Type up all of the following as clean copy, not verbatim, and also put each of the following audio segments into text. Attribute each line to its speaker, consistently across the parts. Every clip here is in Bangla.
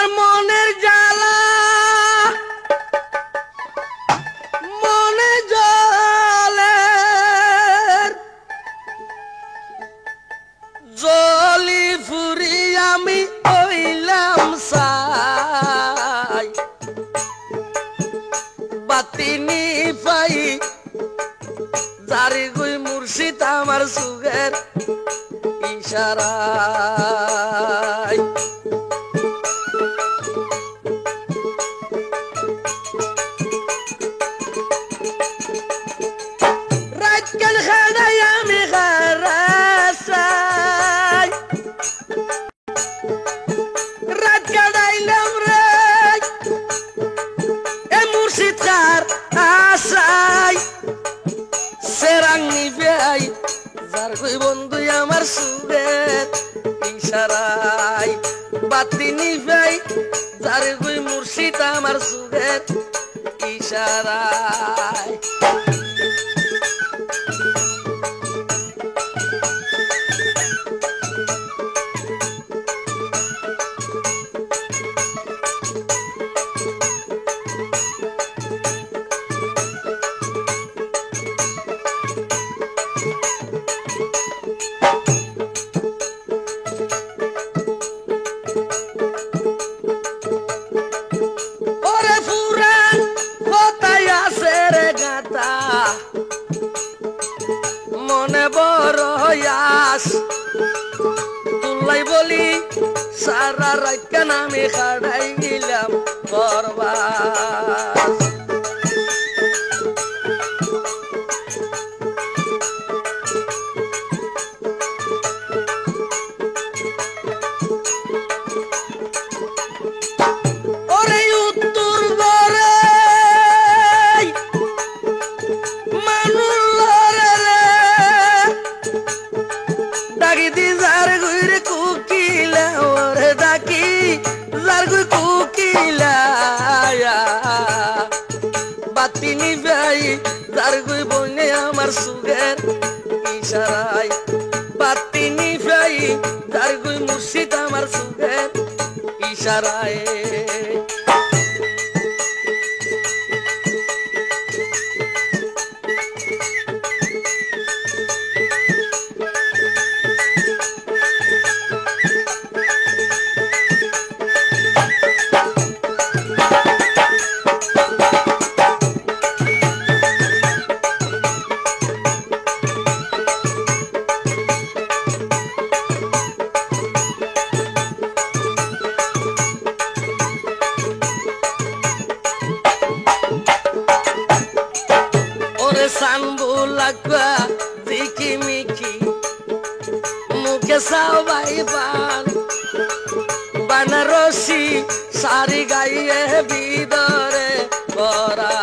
Speaker 1: আমার মনের জ্বালা মনে জলে জলি ফুরি আমি হইলাম সাই বাতি নিভাই জারি গুই মুর্শিদ আমার সুগের ইশারায় রাত কাল খাড়াই আমি খারাসাই রাত কাটাইলাম রে এ মুর্শিদ কার আশাই সেরাং নিভাই যার কই বন্ধু আমার সুরের ইশারায় বাতি নিভাই যার কই মুর্শিদ আমার সুরের ইশারায় মনে বড় আস তুলাই বলি সারা রাত কেন আমি খাড়াই গেলাম বরবাস ওরে উত্তর বরে ডাকি দি যার গুইরে কুকিলা ওরে ডাকি যার গুই কুকিলা বাতি নিভাই যার গুই বনে আমার সুগের ইশারায় বাতি নিভাই যার গুই মুর্শিদ আমার সুগের ইশারায় সানবুলাকা দিকি মিকি মুখে সাবাই পান বানারসি সারি গাইয়ে ভিতরে পরা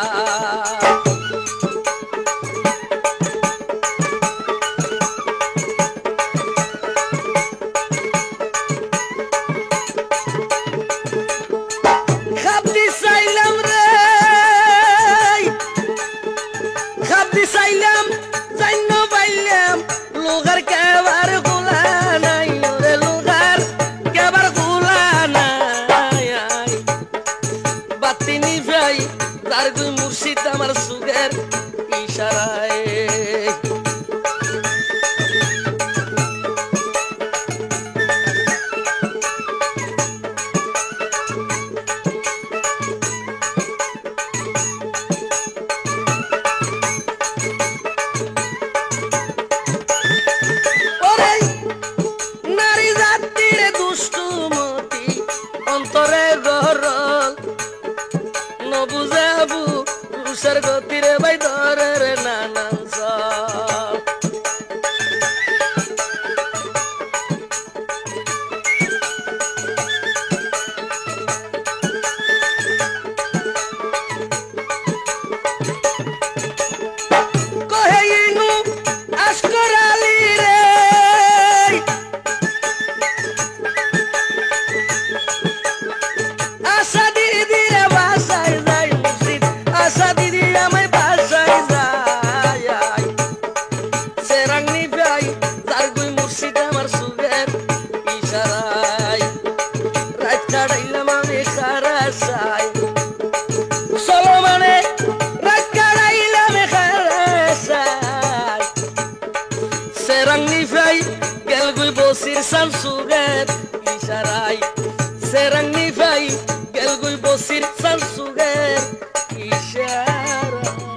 Speaker 1: খাবদি চাইলাম রে চাইলাম জান্য পাইলাম লোগার কেবার গোলা নাই রে লোগার কেবার গোলা নাই বাতি নিভাই তার গুই মুর্শিদ আমার সুগের ইশারায় অন্তরে গরল নবুজাবু রুষের গতিরে বাই ধরে রে নানান কহে ইনু আসকরালি রে আমার সুগের ইশারায় রাত কাটাইলাম আমি সুগের ইশারাই সেরাঙ্গি ভাই গেলগুই বসির সান সুগের ইশারা